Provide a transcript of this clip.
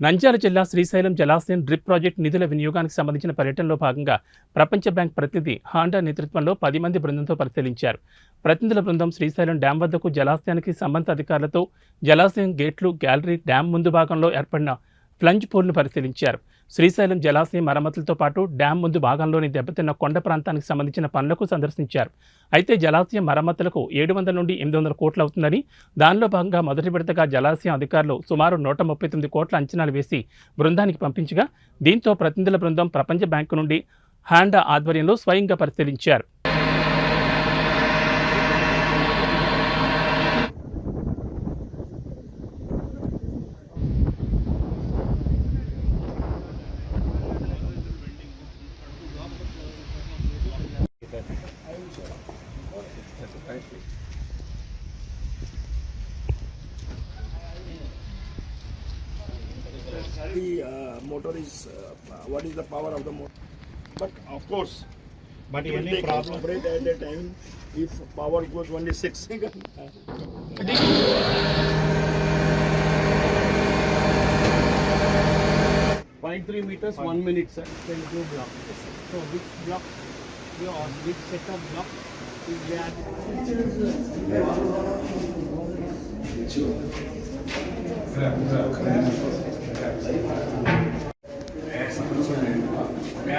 నంద్యాల జిల్లా శ్రీశైలం జలాశయం drip project నిధుల వినియోగానికి సంబంధించిన పర్యటనలో భాగంగా ప్రపంచ బ్యాంక్ ప్రతినిధి హాండా నేతృత్వంలో 10 మంది బృందంతో పరిశీలించారు. ప్రతినిధుల బృందం శ్రీశైలం డ్యాం వద్దకు జలాశయానికి సంబంధిత అధికారులతో జలాశయం గేట్లు, గ్యాలరీ, డ్యాం ముందు భాగంలో ఏర్పడిన ప్లంజ్ పూల్ను పరిశీలించారు. శ్రీశైలం జలాశయం మరమ్మతులతో పాటు డ్యాం ముందు భాగంలోని దెబ్బతిన్న కొండ ప్రాంతానికి సంబంధించిన పనులకు సందర్శించారు. అయితే జలాశయం మరమ్మతులకు 700 నుండి 800 కోట్లు అవుతుందని, దానిలో భాగంగా మొదటి విడతగా జలాశయం అధికారులు సుమారు 139 కోట్ల అంచనాలు వేసి బృందానికి పంపించగా, దీంతో ప్రతినిధుల బృందం ప్రపంచ బ్యాంకు నుండి హాండా ఆధ్వర్యంలో స్వయంగా పరిశీలించారు. The motor is what is the power of the motor? But of course, But it will any take problem? operate at a time if power goes only 6. 0.3 meters, 1 minute, sir. 22 blocks. So which block or which set of blocks is there?